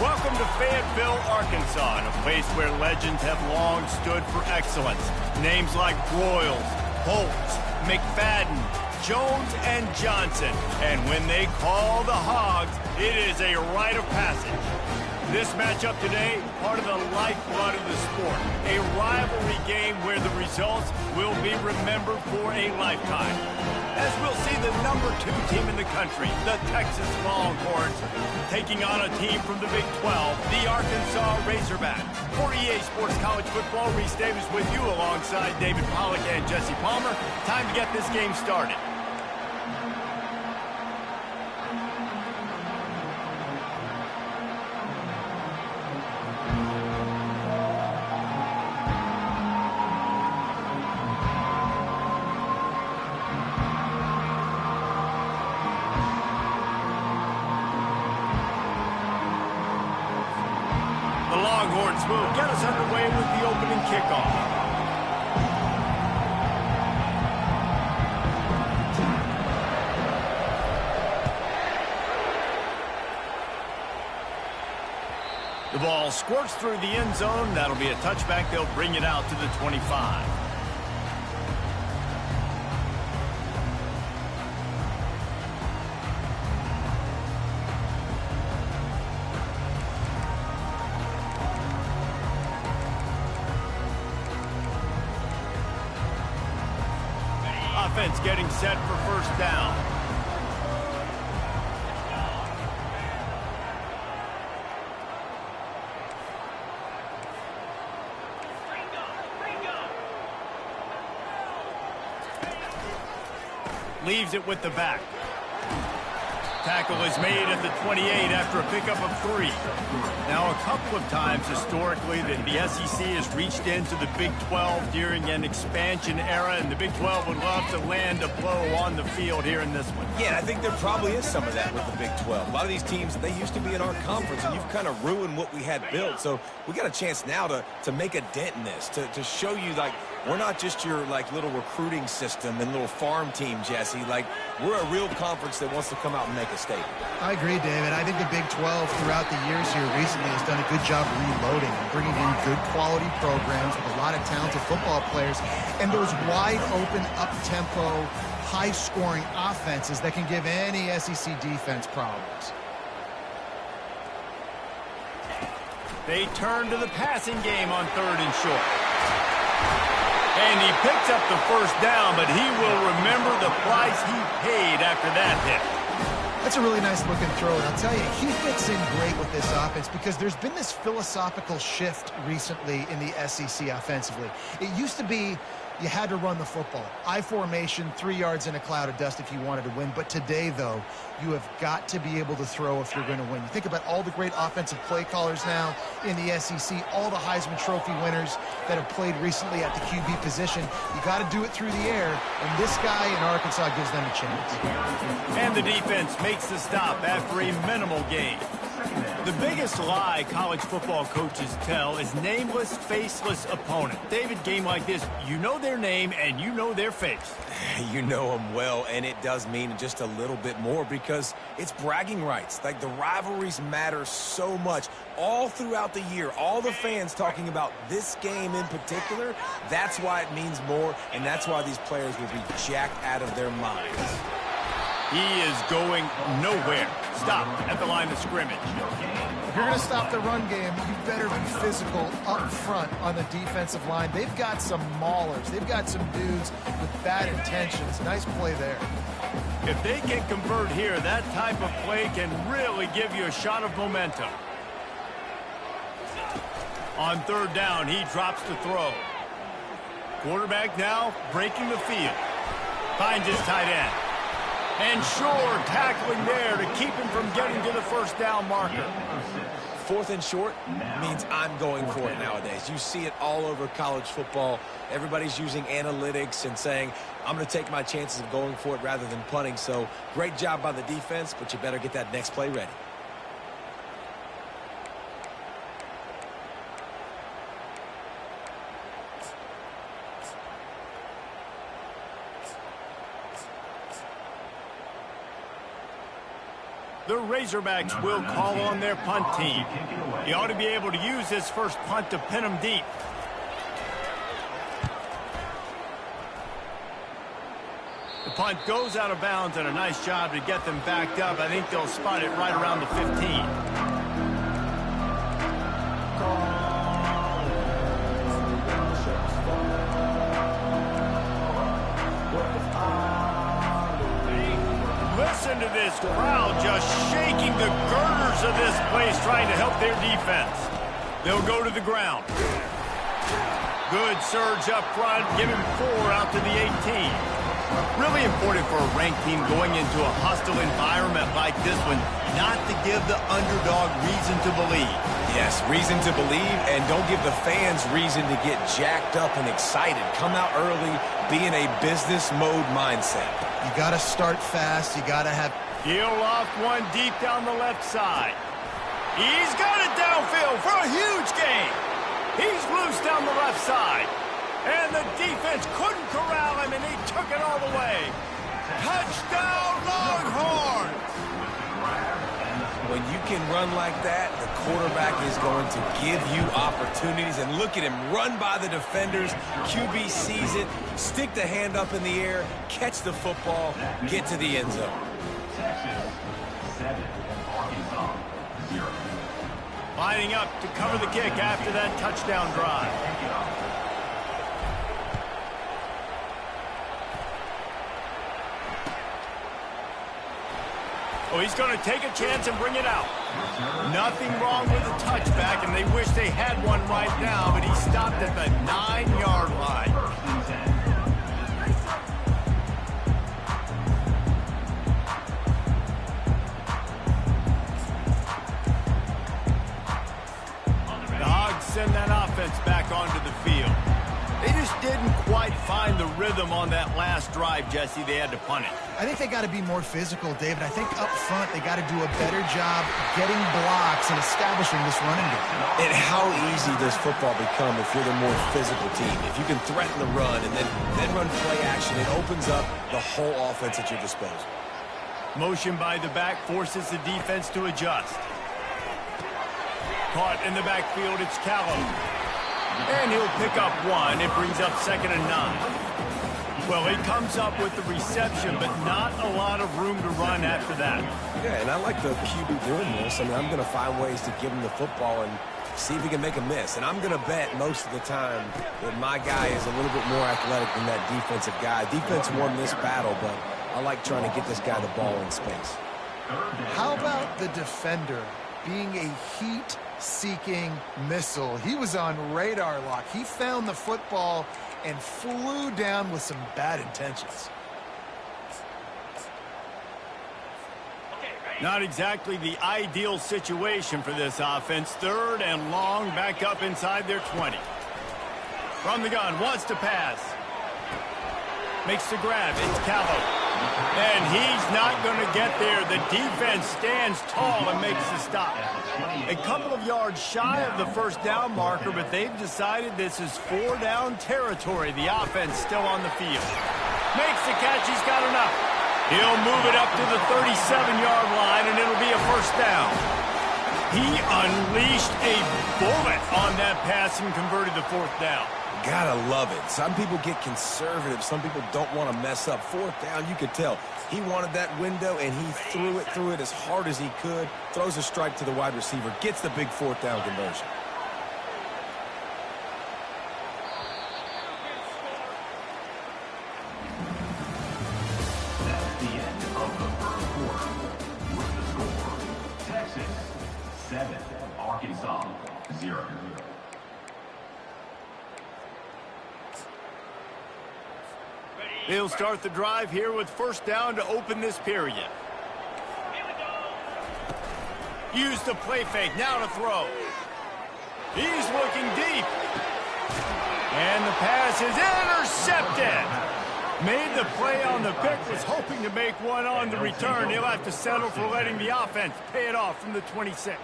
Welcome to Fayetteville, Arkansas, a place where legends have long stood for excellence. Names like Broyles, Holtz, McFadden, Jones, and Johnson. And when they call the Hogs, it is a rite of passage. This matchup today, part of the lifeblood of the sport. A rivalry game where the results will be remembered for a lifetime. As we'll see the #2 team in the country, the Texas Longhorns, taking on a team from the Big 12, the Arkansas Razorbacks. For EA Sports College Football, Reese Davis with you alongside David Pollack and Jesse Palmer. Time to get this game started. Will get us underway with the opening kickoff. The ball squirts through the end zone. That'll be a touchback. They'll bring it out to the 25. Offense getting set for first down. Leaves it with the back. Tackle is made at the 28 after a pickup of 3. Now, a couple of times historically that the SEC has reached into the Big 12 during an expansion era, and the Big 12 would love to land a blow on the field here in this one. Yeah, I think there probably is some of that with the Big 12. A lot of these teams, they used to be in our conference, and you've kind of ruined what we had built. So we got a chance now to make a dent in this, to show you, like, we're not just your, like, little recruiting system and little farm team, Jesse. Like, we're a real conference that wants to come out and make a statement. I agree, David. I think the Big 12 throughout the years here recently has done a good job reloading and bringing in good quality programs with a lot of talented football players and those wide open, up-tempo, high-scoring offenses that can give any SEC defense problems. They turn to the passing game on 3rd and short. And he picks up the first down, but he will remember the price he paid after that hit. That's a really nice looking throw, and I'll tell you, he fits in great with this offense because there's been this philosophical shift recently in the SEC offensively. It used to be you had to run the football. I formation, 3 yards in a cloud of dust if you wanted to win. But today, though, you have got to be able to throw if you're going to win. You think about all the great offensive play callers now in the SEC, all the Heisman Trophy winners that have played recently at the QB position. You got to do it through the air, and this guy in Arkansas gives them a chance. And the defense makes the stop after a minimal gain. The biggest lie college football coaches tell is nameless, faceless opponent. David, game like this, you know their name and you know their face. You know them well, and it does mean just a little bit more because it's bragging rights. Like, the rivalries matter so much all throughout the year. All the fans talking about this game in particular, that's why it means more, and that's why these players will be jacked out of their minds. He is going nowhere. Stop at the line of scrimmage. If you're going to stop the run game, you better be physical up front on the defensive line. They've got some maulers. They've got some dudes with bad intentions. Nice play there. If they can convert here, that type of play can really give you a shot of momentum. On 3rd down, he drops to throw. Quarterback now breaking the field. Finds his tight end. And Shore tackling there to keep him from getting to the first down marker. 4th and short means I'm going for it nowadays. You see it all over college football. Everybody's using analytics and saying, I'm going to take my chances of going for it rather than punting. So great job by the defense, but you better get that next play ready. The Razorbacks will call on their punt team. He ought to be able to use this first punt to pin them deep. The punt goes out of bounds, and a nice job to get them backed up. I think they'll spot it right around the 15. Listen to this crowd just shaking the girders of this place, trying to help their defense. They'll go to the ground. Good surge up front, give him 4 out to the 18. Really important for a ranked team going into a hostile environment like this one, not to give the underdog reason to believe. Yes, reason to believe, and don't give the fans reason to get jacked up and excited. Come out early, be in a business mode mindset. You got to start fast. You got to have... He'll loft one deep down the left side. He's got it downfield for a huge gain. He's loose down the left side. And the defense couldn't corral him, and he took it all the way. Touchdown, Longhorns! When you can run like that, the quarterback is going to give you opportunities. And look at him run by the defenders. QB sees it, stick the hand up in the air, catch the football, get to the end zone. Lining up to cover the kick after that touchdown drive. Oh, he's going to take a chance and bring it out. Nothing wrong with a touchback, and they wish they had one right now, but he stopped at the 9-yard line. The Hogs send that offense back onto the field. They just didn't quite find the rhythm on that last drive, Jesse. They had to punt it. I think they got to be more physical, David. I think up front they got to do a better job getting blocks and establishing this running game. And how easy does football become if you're the more physical team? If you can threaten the run and then run play action, it opens up the whole offense at your disposal. Motion by the back forces the defense to adjust. Caught in the backfield, it's Callow. And he'll pick up one. It brings up 2nd and 9. Well, he comes up with the reception, but not a lot of room to run after that. Yeah, and I like the QB doing this. I mean, I'm going to find ways to give him the football and see if he can make a miss. And I'm going to bet most of the time that my guy is a little bit more athletic than that defensive guy. Defense won this battle, but I like trying to get this guy the ball in space. How about the defender being a heat-seeking missile? He was on radar lock. He found the football and flew down with some bad intentions. Not exactly the ideal situation for this offense. 3rd and long, back up inside their 20. From the gun, wants to pass. Makes the grab. It's Callow. And he's not going to get there. The defense stands tall and makes the stop. A couple of yards shy of the first down marker, but they've decided this is 4-down territory. The offense still on the field. Makes the catch. He's got enough. He'll move it up to the 37-yard line, and it'll be a first down. He unleashed a bullet on that pass and converted the 4th down. Gotta love it. Some people get conservative. Some people don't want to mess up. 4th down, you could tell. He wanted that window, and he threw it as hard as he could. Throws a strike to the wide receiver. Gets the big 4th down conversion. That's the end of the first quarter. With the score, Texas 7, Arkansas 0. They'll start the drive here with first down to open this period. Use the play fake, now to throw. He's looking deep. And the pass is intercepted. Made the play on the pick, was hoping to make one on the return. He'll have to settle for letting the offense pay it off from the 26.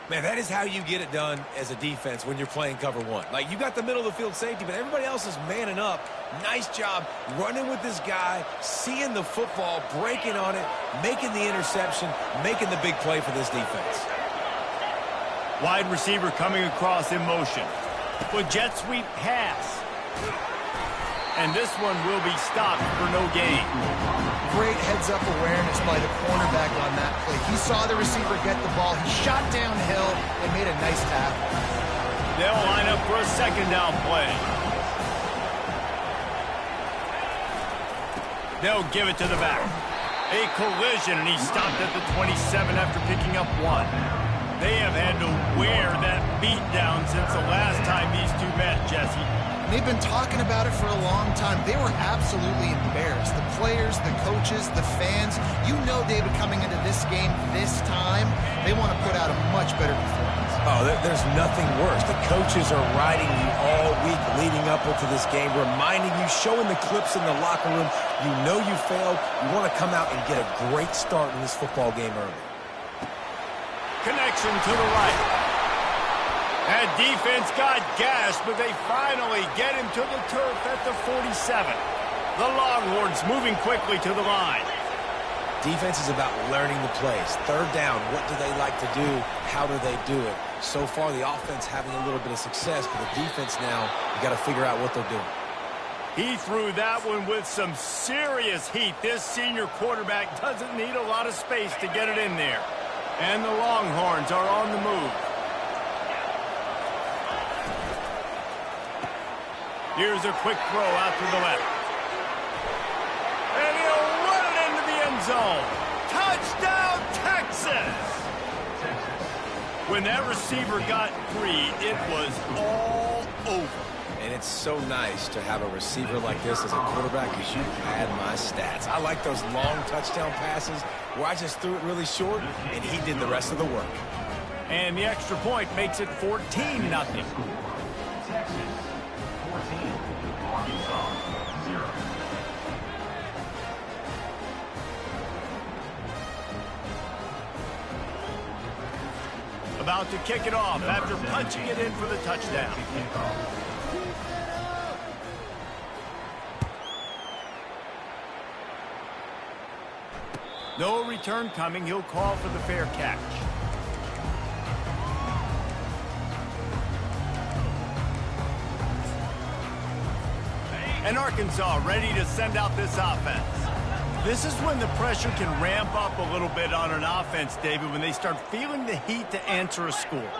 Man, that is how you get it done as a defense when you're playing cover one. Like, you got the middle of the field safety, but everybody else is manning up. Nice job running with this guy, seeing the football, breaking on it, making the interception, making the big play for this defense. Wide receiver coming across in motion. With jet sweep pass. And this one will be stopped for no gain. Great heads-up awareness by the cornerback on that play. He saw the receiver get the ball. He shot downhill and made a nice tackle. They'll line up for a second down play. They'll give it to the back. A collision, and he stopped at the 27 after picking up 1. They have had to wear that beat down since the last time these two met, Jesse. They've been talking about it for a long time. They were absolutely embarrassed. The players, the coaches, the fans. You know, David, coming into this game this time, they want to put out a much better performance. Oh, there's nothing worse. The coaches are riding you all week leading up into this game, reminding you, showing the clips in the locker room. You know you failed. You want to come out and get a great start in this football game early. Connection to the right. That defense got gashed, but they finally get him to the turf at the 47. The Longhorns moving quickly to the line. Defense is about learning the plays. Third down, what do they like to do? How do they do it? So far, the offense having a little bit of success, but the defense now, you got to figure out what they're doing. He threw that one with some serious heat. This senior quarterback doesn't need a lot of space to get it in there. And the Longhorns are on the move. Here's a quick throw out to the left. And he'll run it into the end zone. Touchdown, Texas! When that receiver got free, it was all over. And it's so nice to have a receiver like this as a quarterback because you pad my stats. I like those long touchdown passes where I just threw it really short and he did the rest of the work. And the extra point makes it 14-0. Texas 14, Arkansas 0. About to kick it off after punching it in for the touchdown. No return coming. He'll call for the fair catch. And Arkansas ready to send out this offense. This is when the pressure can ramp up a little bit on an offense, David, when they start feeling the heat to answer a score.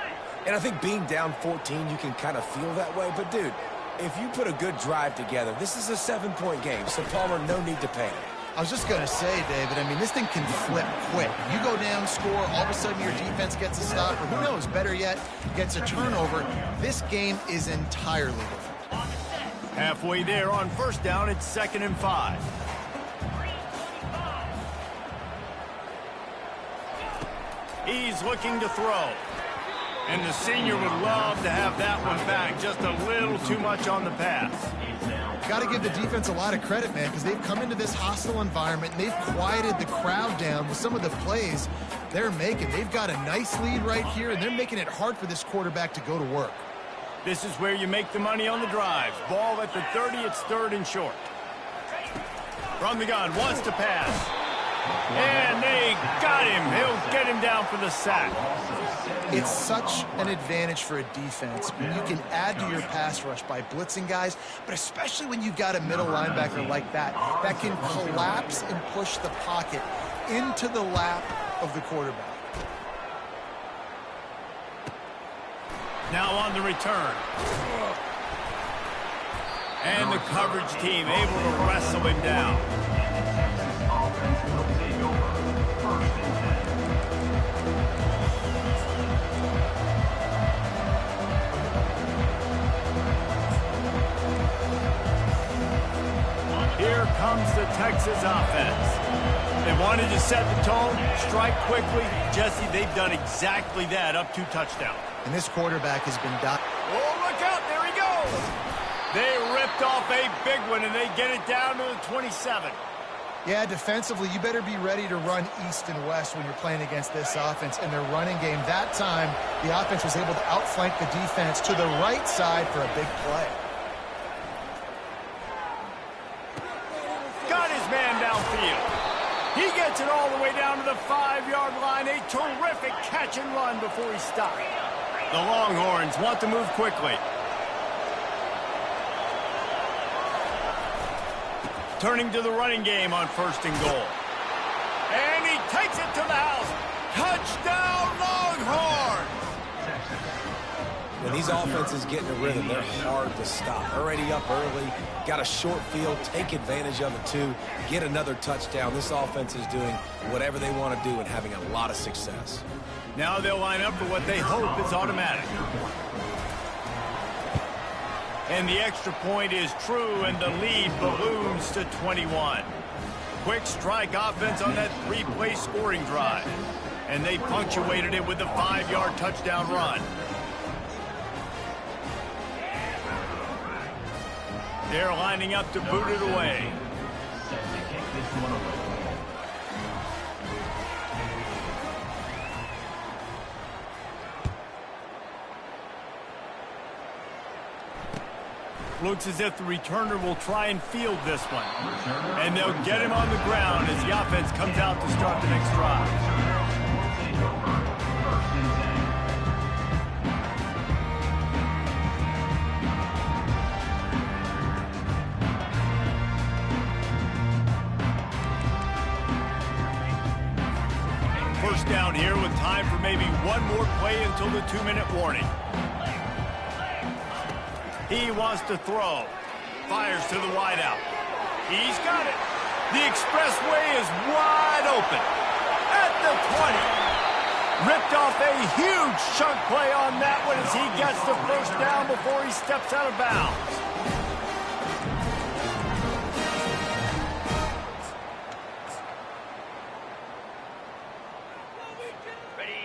And I think being down 14, you can kind of feel that way. But, dude, if you put a good drive together, this is a 7-point game. So, Palmer, no need to panic. I was just going to say, David, I mean, this thing can flip quick. You go down, score, all of a sudden your defense gets a stop, or who knows, better yet, gets a turnover. This game is entirely different. Halfway there on first down, it's 2nd and 5. He's looking to throw. And the senior would love to have that one back. Just a little too much on the pass. Got to give the defense a lot of credit, man, because they've come into this hostile environment and they've quieted the crowd down with some of the plays they're making. They've got a nice lead right here, and they're making it hard for this quarterback to go to work. This is where you make the money on the drives. Ball at the 30, it's 3rd and short. From the gun, wants to pass. And they got him. He'll get him down for the sack. It's such an advantage for a defense when you can add to your pass rush by blitzing guys, but especially when you've got a middle linebacker like that can collapse and push the pocket into the lap of the quarterback. Now on the return. And the coverage team able to wrestle him down. Offense will take over 1st and 10. Here comes the Texas offense. They wanted to set the tone, strike quickly. Jesse, they've done exactly that, up 2 touchdowns. And this quarterback has been Oh, look out, there he goes. They ripped off a big one, and they get it down to the 27. Yeah, defensively, you better be ready to run east and west when you're playing against this offense. In their running game, that time, the offense was able to outflank the defense to the right side for a big play. Got his man downfield. He gets it all the way down to the 5-yard line. A terrific catch and run before he stopped. The Longhorns want to move quickly. Turning to the running game on 1st and goal. And he takes it to the house. Touchdown, Longhorns! When these offenses get in a rhythm, they're hard to stop. Already up early, got a short field, take advantage of it too, get another touchdown. This offense is doing whatever they want to do and having a lot of success. Now they'll line up for what they hope is automatic. And the extra point is true, and the lead balloons to 21. Quick strike offense on that 3-play scoring drive. And they punctuated it with a 5-yard touchdown run. They're lining up to boot it away. Set to kick this one away. Looks as if the returner will try and field this one. And they'll get him on the ground as the offense comes out to start the next drive. First down here with time for maybe one more play until the 2-minute warning. He wants to throw. Fires to the wideout. He's got it. The expressway is wide open. At the 20. Ripped off a huge chunk play on that one as he gets the first down before he steps out of bounds.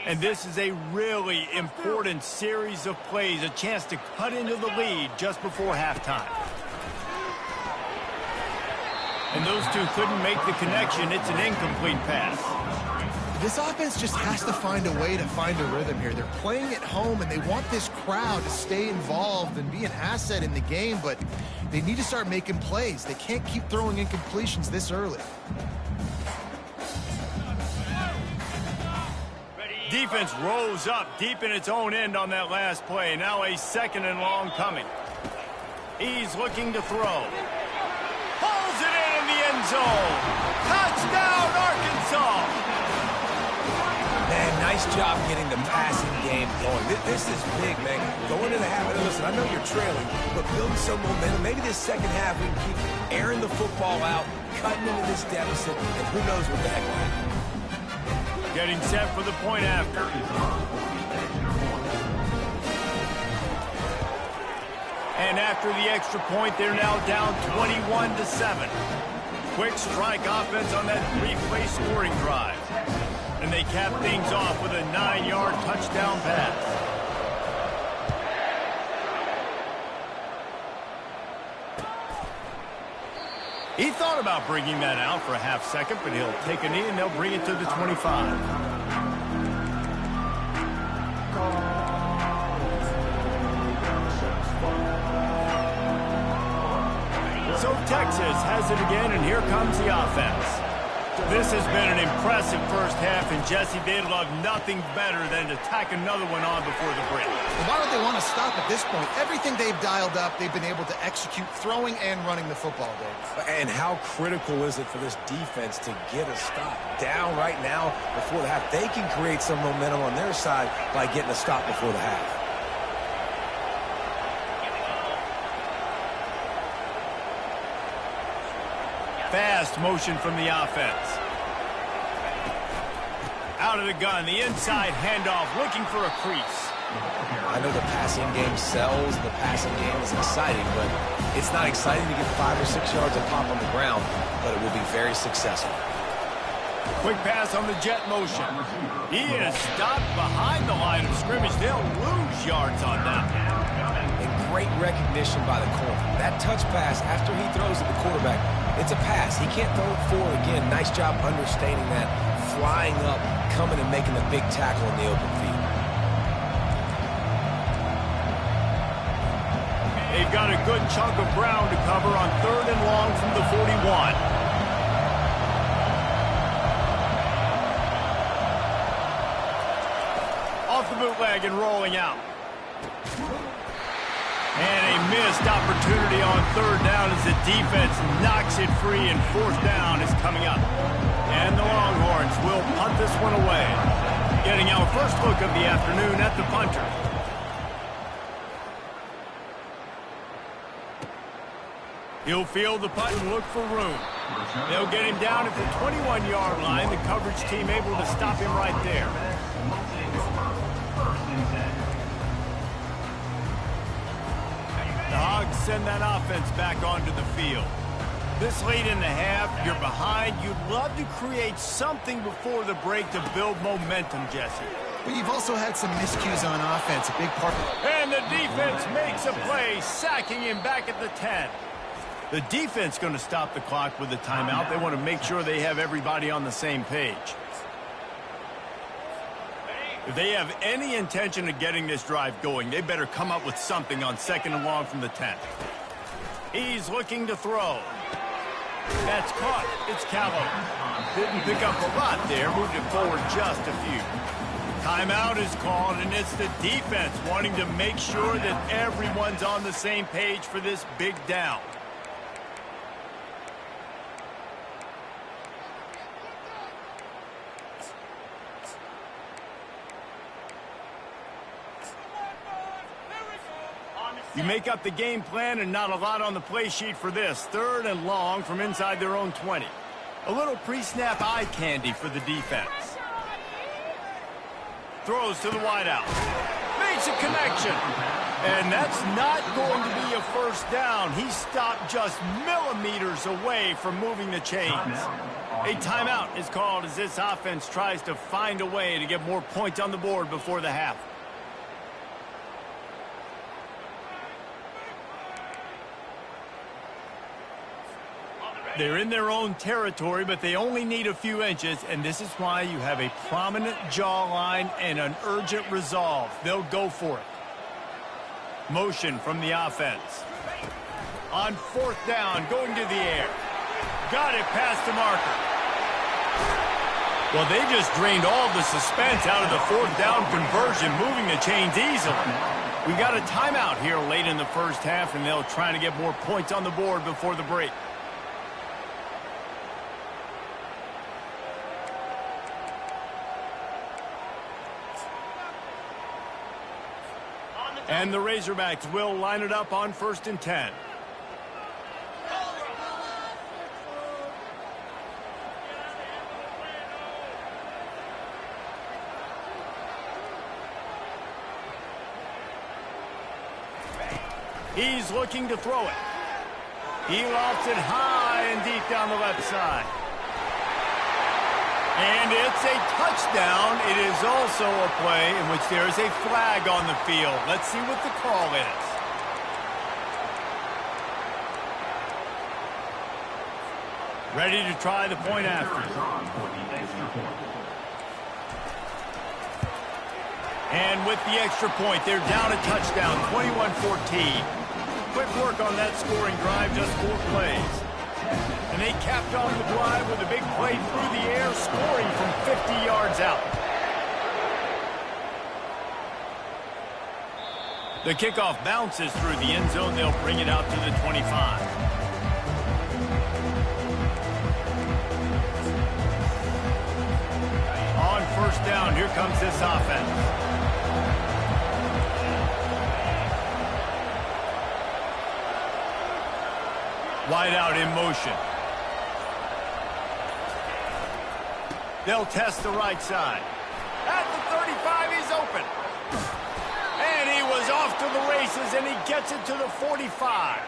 And this is a really important series of plays, a chance to cut into the lead just before halftime. And those two couldn't make the connection. It's an incomplete pass. This offense just has to find a way to find a rhythm here. They're playing at home, and they want this crowd to stay involved and be an asset in the game, but they need to start making plays. They can't keep throwing incompletions this early. Defense rose up deep in its own end on that last play. Now a 2nd and long coming. He's looking to throw. Pulls it in the end zone. Touchdown, Arkansas! Man, nice job getting the passing game going. This is big, man. Going into the half, and listen, I know you're trailing, but building some momentum. Maybe this second half we can keep airing the football out, cutting into this deficit, and who knows what the heck will happen. Getting set for the point after. And after the extra point, they're now down 21-7. Quick strike offense on that 3-play scoring drive. And they cap things off with a 9-yard touchdown pass. He thought about bringing that out for a half second, but he'll take a knee and they'll bring it to the 25. So Texas has it again, and here comes the offense. This has been an impressive first half, and Jesse, they'd love nothing better than to tack another one on before the break. Well, why would they want to stop at this point? Everything they've dialed up, they've been able to execute throwing and running the football, Dave. And how critical is it for this defense to get a stop down right now before the half? They can create some momentum on their side by getting a stop before the half. Fast motion from the offense. Out of the gun, the inside handoff, looking for a crease. I know the passing game sells, the passing game is exciting, but it's not exciting to get 5 or 6 yards of pop on the ground, but it will be very successful. Quick pass on the jet motion. He is stopped behind the line of scrimmage. They'll lose yards on that. And great recognition by the corner. That touch pass after he throws at the quarterback, it's a pass. He can't throw it forward again. Nice job understanding that, flying up, coming and making the big tackle in the open field. They've got a good chunk of ground to cover on 3rd and long from the 41. Off the bootleg and rolling out. And a missed opportunity on 3rd down as the defense knocks it free, and 4th down is coming up. And the Longhorns will punt this one away. Getting our first look of the afternoon at the punter. He'll field the punt and look for room. They'll get him down at the 21-yard line. The coverage team able to stop him right there. The Hogs send that offense back onto the field. This late in the half, you're behind. You'd love to create something before the break to build momentum, Jesse. But you've also had some miscues on offense, a big part. And the defense makes a play, sacking him back at the 10. The defense going to stop the clock with a timeout. They want to make sure they have everybody on the same page. If they have any intention of getting this drive going, they better come up with something on 2nd and long from the 10. He's looking to throw. That's caught. It's Callow. Didn't pick up a lot there. Moved it forward just a few. Timeout is called, and it's the defense wanting to make sure that everyone's on the same page for this big down. You make up the game plan and not a lot on the play sheet for this. 3rd and long from inside their own 20. A little pre-snap eye candy for the defense. Throws to the wideout. Makes a connection. And that's not going to be a 1st down. He stopped just millimeters away from moving the chains. A timeout is called as this offense tries to find a way to get more points on the board before the half. They're in their own territory, but they only need a few inches, and this is why you have a prominent jawline and an urgent resolve. They'll go for it. Motion from the offense. On 4th down, going to the air. Got it past the marker. Well, they just drained all the suspense out of the 4th down conversion, moving the chains easily. We got a timeout here late in the first half, and they'll try to get more points on the board before the break. And the Razorbacks will line it up on 1st and 10. He's looking to throw it. He lofts it high and deep down the left side. And it's a touchdown. It is also a play in which there is a flag on the field. Let's see what the call is. Ready to try the point after. And with the extra point, they're down a touchdown, 21-14. Quick work on that scoring drive, just 4 plays. And they capped off the drive with a big play through the air, scoring from 50 yards out. The kickoff bounces through the end zone. They'll bring it out to the 25. On 1st down, here comes this offense. Wide out in motion. They'll test the right side. At the 35, he's open. And he was off to the races, and he gets it to the 45.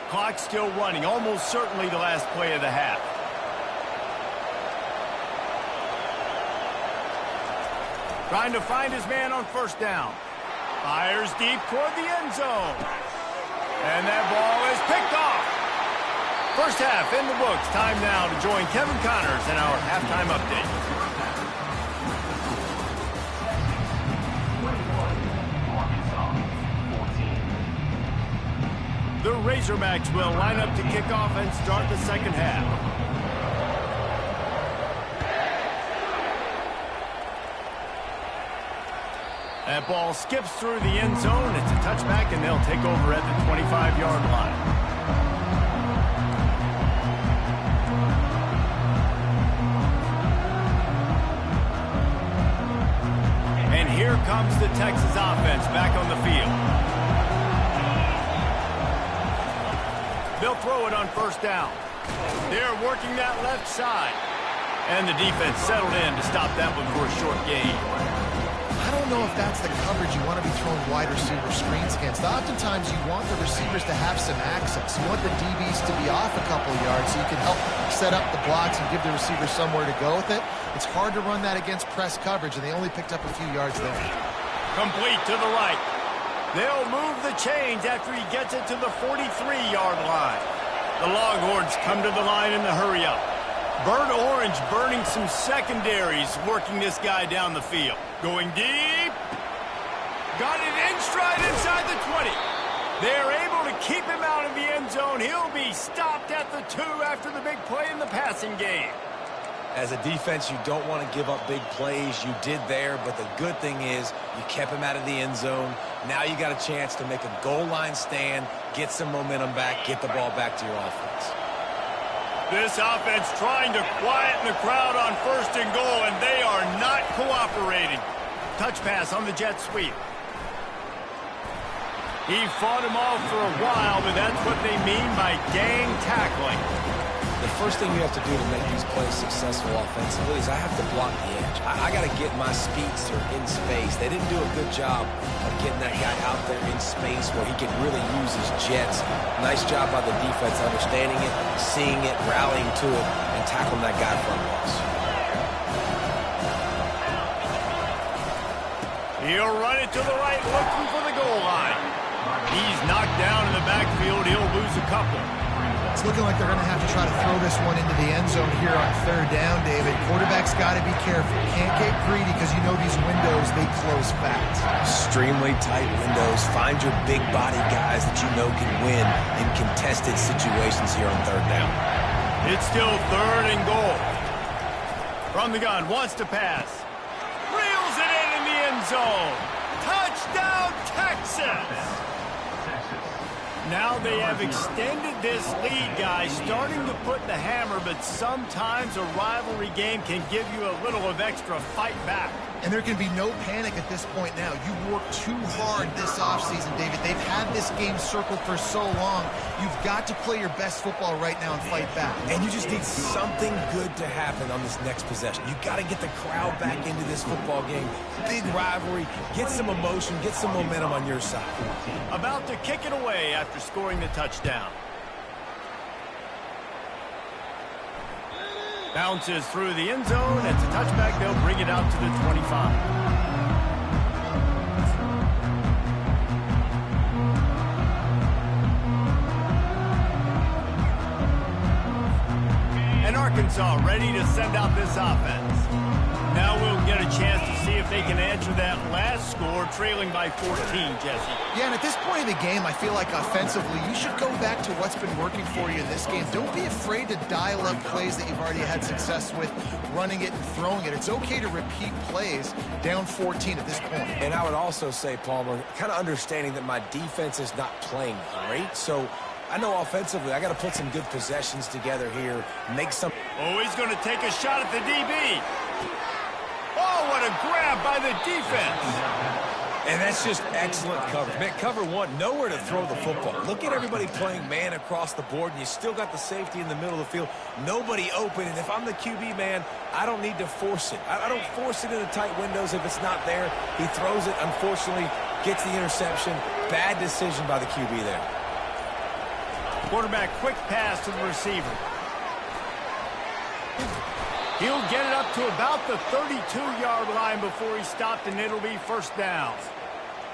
Clock still running, almost certainly the last play of the half. Trying to find his man on 1st down. Fires deep toward the end zone. And that ball is picked off. First half in the books. Time now to join Kevin Connors in our halftime update. The Razorbacks will line up to kick off and start the second half. That ball skips through the end zone. It's a touchback, and they'll take over at the 25-yard line. And here comes the Texas offense back on the field. They'll throw it on first down. They're working that left side. And the defense settled in to stop that one for a short gain. I don't know if that's the coverage you want to be throwing wide receiver screens against. Oftentimes, you want the receivers to have some access. You want the DBs to be off a couple yards so you can help set up the blocks and give the receiver somewhere to go with it. It's hard to run that against press coverage, and they only picked up a few yards there. Complete to the right. They'll move the chains after he gets it to the 43-yard line. The Longhorns come to the line in the hurry-up. Burnt Orange burning some secondaries, working this guy down the field. Going deep. Got it in stride inside the 20. They're able to keep him out of the end zone. He'll be stopped at the 2 after the big play in the passing game. As a defense, you don't want to give up big plays. You did there, but the good thing is you kept him out of the end zone. Now you got a chance to make a goal line stand, get some momentum back, get the ball back to your offense. This offense trying to quieten the crowd on first and goal, and they are not cooperating. Touch pass on the jet sweep. He fought him off for a while, but that's what they mean by gang tackling. The first thing you have to do to make these plays successful offensively is I have to block the edge. I got to get my speedster in space. They didn't do a good job of getting that guy out there in space where he could really use his jets. Nice job by the defense understanding it, seeing it, rallying to it, and tackling that guy front loss. He'll run it to the right, looking for the goal line. He's knocked down in the backfield. He'll lose a couple. It's looking like they're going to have to try to throw this one into the end zone here on third down, David. Quarterback's got to be careful. Can't get greedy because you know these windows, they close fast. Extremely tight windows. Find your big body guys that you know can win in contested situations here on third down. It's still third and goal. From the gun, wants to pass. Reels it in the end zone. Touchdown, Texas! Now they have extended this lead, guys, starting to put the hammer, but sometimes a rivalry game can give you a little of extra fight back. And there can be no panic at this point now. You worked too hard this offseason, David. They've had this game circled for so long. You've got to play your best football right now and fight back. And you just need something good to happen on this next possession. You got to get the crowd back into this football game. Big rivalry. Get some emotion. Get some momentum on your side. About to kick it away after scoring the touchdown. Bounces through the end zone. It's a touchback. They'll bring it out to the 25. And Arkansas ready to send out this offense. Now we'll get a chance to see if they can answer that last score, trailing by 14, Jesse. Yeah, and at this point in the game, I feel like offensively, you should go back to what's been working for you in this game. Don't be afraid to dial up plays that you've already had success with, running it and throwing it. It's okay to repeat plays down 14 at this point. And I would also say, Palmer, kind of understanding that my defense is not playing great, so I know offensively I got to put some good possessions together here, make some... Oh, he's going to take a shot at the DB. Oh, what a grab by the defense. And that's just excellent coverage. Man, cover one, nowhere to throw the football. Look at everybody playing man across the board, and you still got the safety in the middle of the field. Nobody open, and if I'm the QB, man, I don't need to force it. I don't force it into tight windows if it's not there. He throws it, unfortunately, gets the interception. Bad decision by the QB there. Quarterback, quick pass to the receiver. He'll get it up to about the 32-yard line before he stopped, and it'll be first down.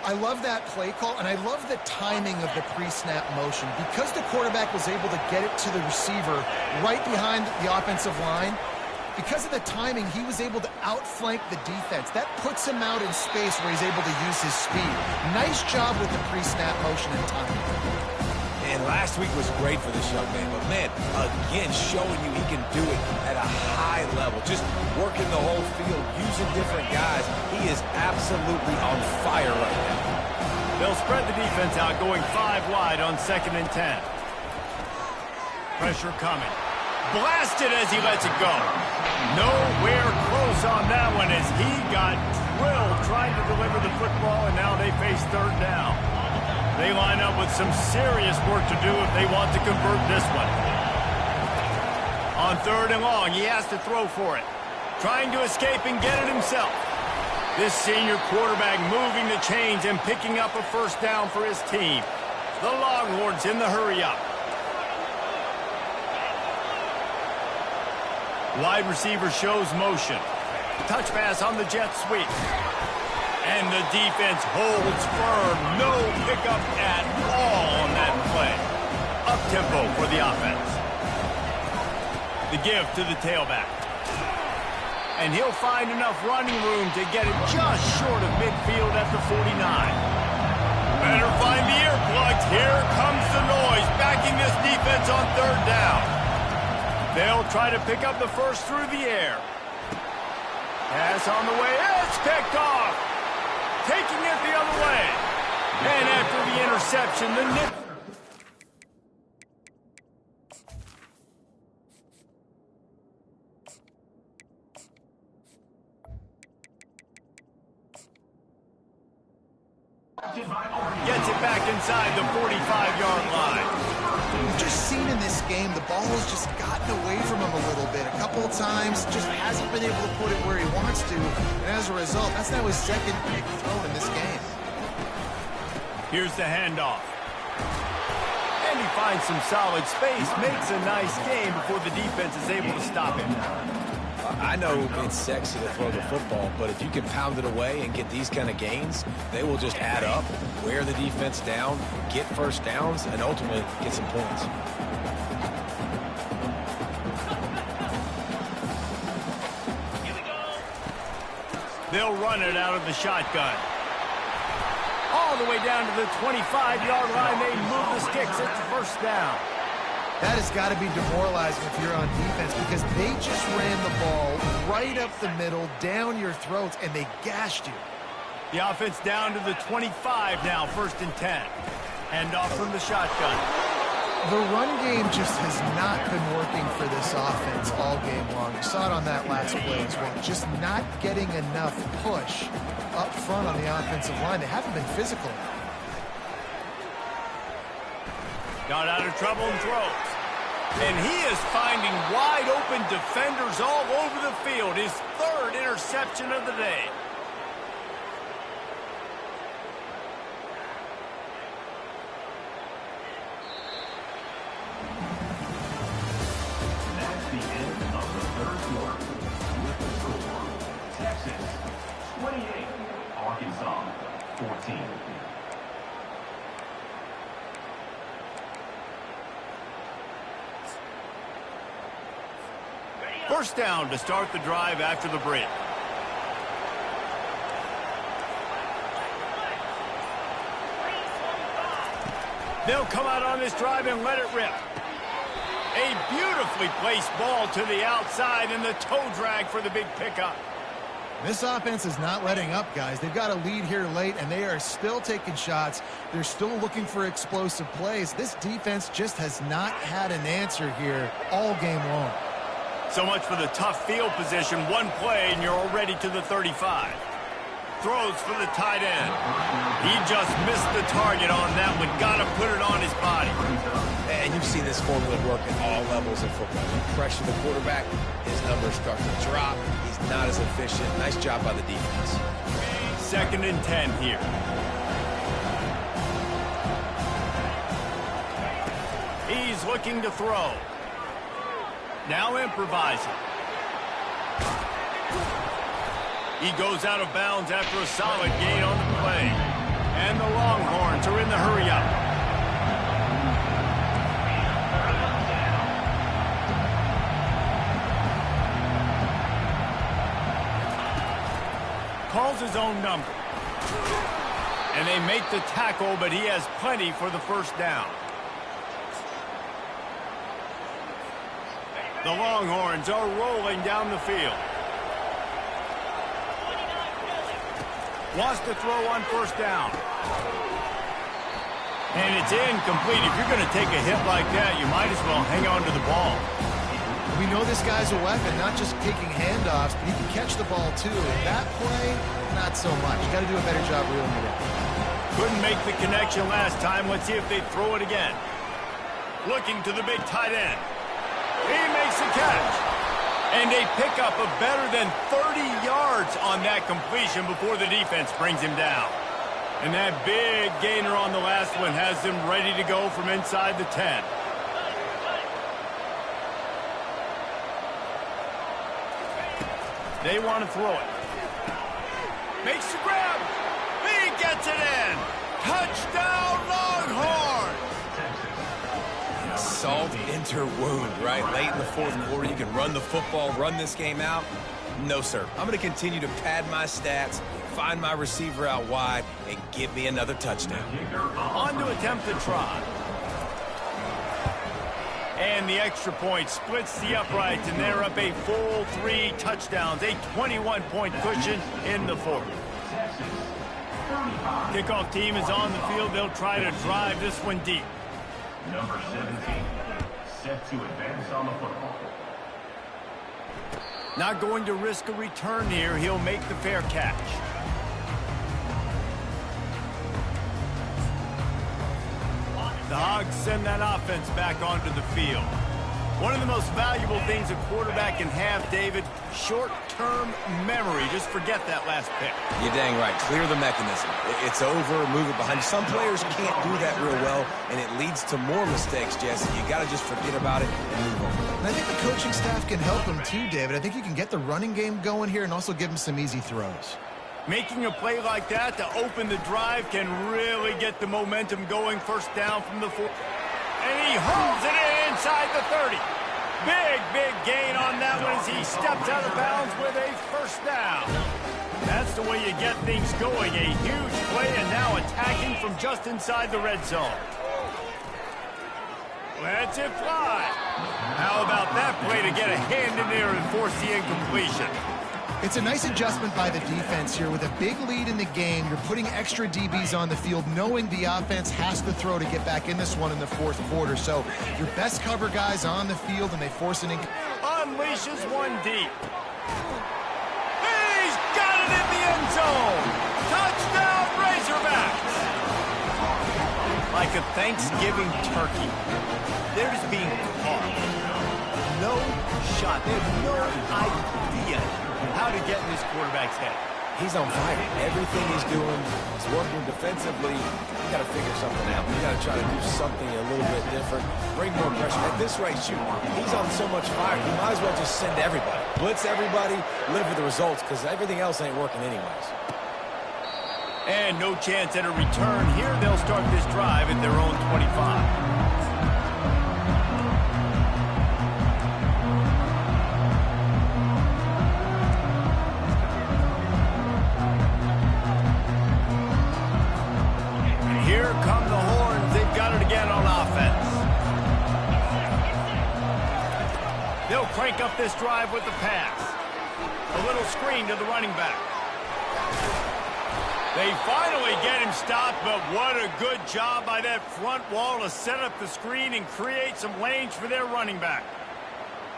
I love that play call, and I love the timing of the pre-snap motion. Because the quarterback was able to get it to the receiver right behind the offensive line, because of the timing, he was able to outflank the defense. That puts him out in space where he's able to use his speed. Nice job with the pre-snap motion and timing. And last week was great for this young man, but man, again, showing you he can do it at a high level, just working the whole field, using different guys. He is absolutely on fire right now. They'll spread the defense out, going 5 wide on 2nd and 10. Pressure coming. Blasted as he lets it go. Nowhere close on that one as he got drilled trying to deliver the football, and now they face 3rd down. They line up with some serious work to do if they want to convert this one. On 3rd and long, he has to throw for it. Trying to escape and get it himself. This senior quarterback moving the chains and picking up a 1st down for his team. The Longhorns in the hurry-up. Wide receiver shows motion. Touch pass on the jet sweep. And the defense holds firm. No pickup at all on that play. Up-tempo for the offense. The give to the tailback. And he'll find enough running room to get it just short of midfield at the 49. Better find the earplugs. Here comes the noise, backing this defense on 3rd down. They'll try to pick up the 1st through the air. Pass on the way. It's picked off. Taking it the other way. And after the interception, the nip. Gets it back inside the 45-yard line. We've just seen in this game, the ball has just gotten away from him a little bit. A couple of times, just hasn't been able to put it where he wants to. And as a result, that's now his 2nd pick thrown in this game. Here's the handoff. And he finds some solid space, makes a nice gain before the defense is able to stop him. I know it's sexy to throw the football, but if you can pound it away and get these kind of gains, they will just add up, wear the defense down, get 1st downs, and ultimately get some points. They'll run it out of the shotgun. All the way down to the 25-yard line. They move the sticks. It's 1st down. That has got to be demoralizing if you're on defense because they just ran the ball right up the middle, down your throats, and they gashed you. The offense down to the 25 now, 1st and 10. Hand off from the shotgun. The run game just has not been working for this offense all game long. You saw it on that last play as well. Just not getting enough push up front on the offensive line. They haven't been physical. Got out of trouble and throws. And he is finding wide open defenders all over the field. His 3rd interception of the day. That's the end of the 3rd quarter. With the score, Texas 28, Arkansas 14. First down to start the drive after the break. They'll come out on this drive and let it rip. A beautifully placed ball to the outside and the toe drag for the big pickup. This offense is not letting up, guys. They've got a lead here late, and they are still taking shots. They're still looking for explosive plays. This defense just has not had an answer here all game long. So much for the tough field position. One play, and you're already to the 35. Throws for the tight end. He just missed the target on that one. Got to put it on his body. And you've seen this formula work at all levels of football. You pressure the quarterback, his numbers start to drop. He's not as efficient. Nice job by the defense. 2nd and 10 here. He's looking to throw. Now improvising. He goes out of bounds after a solid gain on the play. And the Longhorns are in the hurry-up. Calls his own number. And they make the tackle, but he has plenty for the first down. The Longhorns are rolling down the field. Wants to throw on first down. And it's incomplete. If you're going to take a hit like that, you might as well hang on to the ball. We know this guy's a weapon, not just taking handoffs, but he can catch the ball too. That play, not so much. Got to do a better job reeling it in. Couldn't make the connection last time. Let's see if they throw it again. Looking to the big tight end. He makes the catch. And they pick up a better than 30 yards on that completion before the defense brings him down. And that big gainer on the last one has them ready to go from inside the 10. They want to throw it. Makes the grab. He gets it in. Touchdown, Longhorns! Salt enter wound, right? Late in the fourth quarter, you can run the football, run this game out. No, sir. I'm going to continue to pad my stats, find my receiver out wide, and give me another touchdown. On to attempt the try. And the extra point splits the uprights, and they're up a full 3 touchdowns, a 21-point cushion in the fourth. Kickoff team is on the field. They'll try to drive this one deep. Number 17, set to advance on the football. Not going to risk a return here. He'll make the fair catch. The Hogs send that offense back onto the field. One of the most valuable things a quarterback can have, David, short-term memory. Just forget that last pick. You're dang right. Clear the mechanism. It's over, move it behind you. Some players can't do that real well, and it leads to more mistakes, Jesse. You got to just forget about it and move on. And I think the coaching staff can help him too, David. I think you can get the running game going here and also give him some easy throws. Making a play like that to open the drive can really get the momentum going. First down from the 4. And he hauls it in inside the 30. Big gain on that one as he steps out of bounds with a first down. That's the way you get things going. A huge play, and now attacking from just inside the red zone. Lets it fly. How about that play to get a hand in there and force the incompletion? It's a nice adjustment by the defense here. With a big lead in the game, you're putting extra DBs on the field, knowing the offense has to throw to get back in this one in the fourth quarter. So your best cover guys on the field, and they force an unleashes one deep. He's got it in the end zone. Touchdown, Razorbacks. Like a Thanksgiving turkey, they're just being caught. No shot. They have no idea how to get in this quarterback's head. He's on fire. Everything he's doing is working defensively. You got to figure something out. You got to try to do something a little bit different. Bring more pressure. At this rate, shoot, he's on so much fire. You might as well just send everybody. Blitz everybody, live with the results, because everything else ain't working anyways. And no chance at a return here. They'll start this drive at their own 25. They'll crank up this drive with the pass. A little screen to the running back. They finally get him stopped, but what a good job by that front wall to set up the screen and create some lanes for their running back.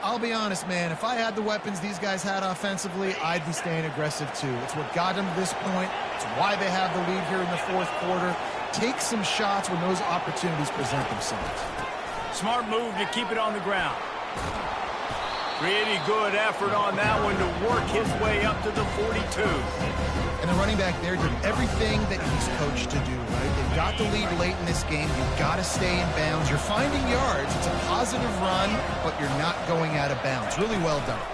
I'll be honest, man, if I had the weapons these guys had offensively, I'd be staying aggressive too. It's what got them to this point. It's why they have the lead here in the fourth quarter. Take some shots when those opportunities present themselves. Smart move to keep it on the ground. Pretty good effort on that one to work his way up to the 42. And the running back there did everything that he's coached to do, right? They got the lead late in this game. You've got to stay in bounds. You're finding yards. It's a positive run, but you're not going out of bounds. Really well done.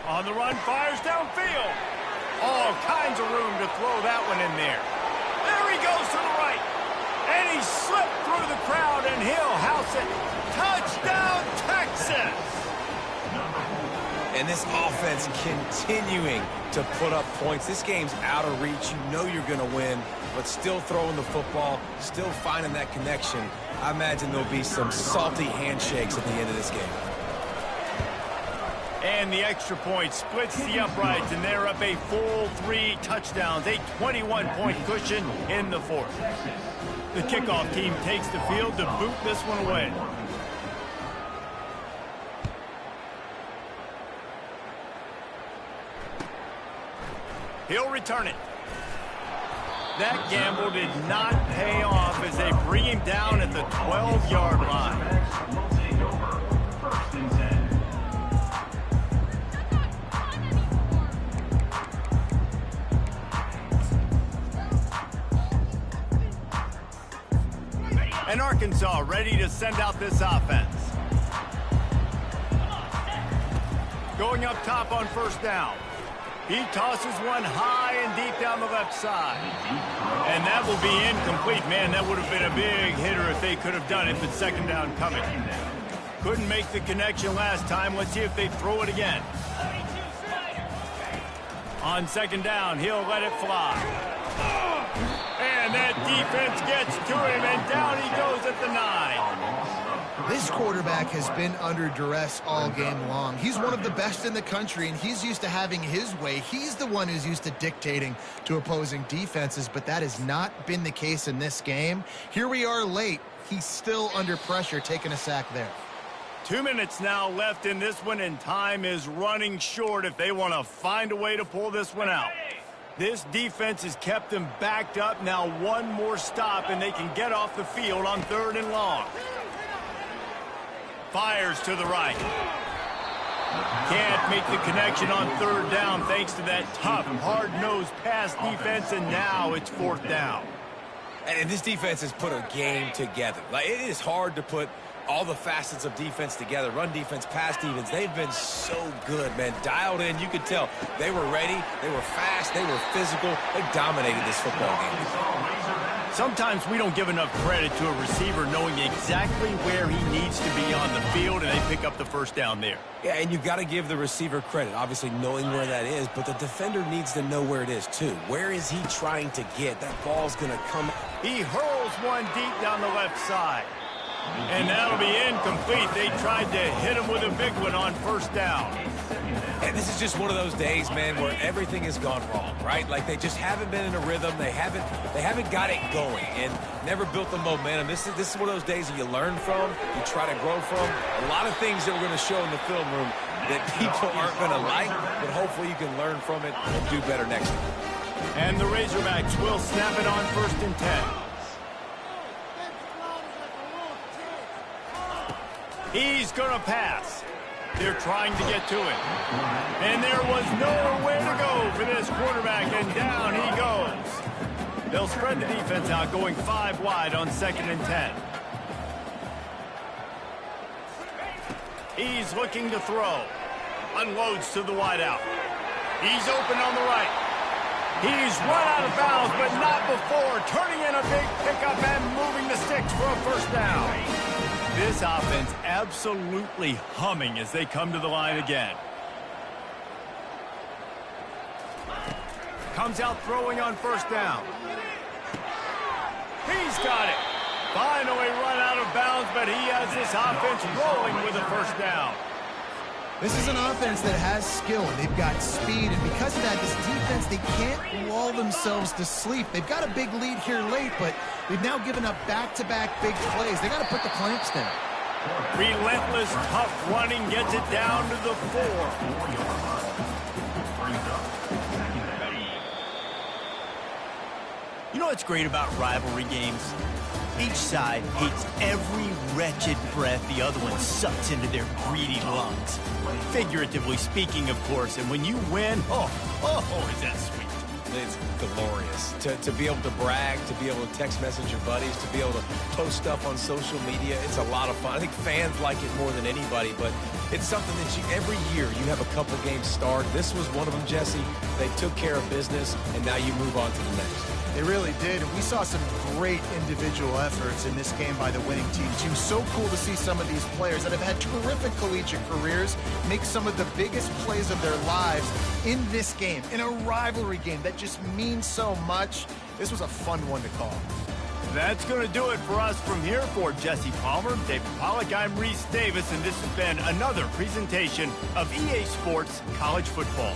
On the run, fires downfield. All kinds of room to throw that one in there. There he goes to the right. And he slipped through the crowd, and he'll house it. Touchdown, Texas! And this offense continuing to put up points. This game's out of reach. You know you're going to win, but still throwing the football, still finding that connection. I imagine there'll be some salty handshakes at the end of this game. And the extra point splits the uprights, and they're up a full 3 touchdowns, a 21-point cushion in the fourth. The kickoff team takes the field to boot this one away. He'll return it. That gamble did not pay off as they bring him down at the 12-yard line. Will take over. 1st and 10. And Arkansas ready to send out this offense. Going up top on 1st down. He tosses one high and deep down the left side. And that will be incomplete. Man, that would have been a big hitter if they could have done it, but 2nd down coming. Couldn't make the connection last time. Let's see if they throw it again. On 2nd down, he'll let it fly. And that defense gets to him, and down he goes at the 9. This quarterback has been under duress all game long. He's one of the best in the country, and he's used to having his way. He's the one who's used to dictating to opposing defenses, but that has not been the case in this game. Here we are late. He's still under pressure, taking a sack there. 2 minutes now left in this one, and time is running short if they want to find a way to pull this one out. This defense has kept them backed up. Now one more stop, and they can get off the field on 3rd and long. Fires to the right. Can't make the connection on 3rd down thanks to that tough, hard-nosed pass defense, and now it's 4th down. And this defense has put a game together. Like, it is hard to put all the facets of defense together. Run defense, pass defense. They've been so good, man. Dialed in. You could tell they were ready. They were fast. They were physical. They dominated this football game. Sometimes we don't give enough credit to a receiver knowing exactly where he needs to be on the field, and they pick up the 1st down there. Yeah, and you've got to give the receiver credit, obviously knowing where that is, but the defender needs to know where it is too. Where is he trying to get? That ball's going to come. He hurls one deep down the left side. And that'll be incomplete. They tried to hit him with a big one on 1st down. And this is just one of those days, man, where everything has gone wrong, right? Like they just haven't been in a rhythm. They haven't got it going and never built the momentum. This is one of those days that you learn from, you try to grow from. A lot of things that we're going to show in the film room that people aren't going to like, but hopefully you can learn from it and do better next time. And the Razorbacks will snap it on 1st and 10. He's going to pass. They're trying to get to him. And there was nowhere to go for this quarterback, and down he goes. They'll spread the defense out, going 5 wide on 2nd and 10. He's looking to throw. Unloads to the wideout. He's open on the right. He's run out of bounds, but not before turning in a big pickup and moving the sticks for a 1st down. This offense absolutely humming as they come to the line again. Comes out throwing on 1st down. He's got it. Finally run out of bounds, but he has this offense rolling with a 1st down. This is an offense that has skill, and they've got speed, and because of that, this defense, they can't lull themselves to sleep. They've got a big lead here late, but they've now given up back-to-back big plays. They got to put the clamps down. Relentless, tough running gets it down to the 4. You know what's great about rivalry games? Each side hates every wretched breath the other one sucks into their greedy lungs. Figuratively speaking, of course, and when you win, oh, is that sweet. It's glorious to be able to brag, to be able to text message your buddies, to be able to post stuff on social media. It's a lot of fun. I think fans like it more than anybody, but it's something that every year you have a couple games start. This was one of them, Jesse. They took care of business, and now you move on to the next. They really did, and we saw some great individual efforts in this game by the winning team. It was so cool to see some of these players that have had terrific collegiate careers make some of the biggest plays of their lives in this game, in a rivalry game that just means so much. This was a fun one to call. That's going to do it for us from here. For Jesse Palmer, David Pollack, I'm Reese Davis, and this has been another presentation of EA Sports College Football.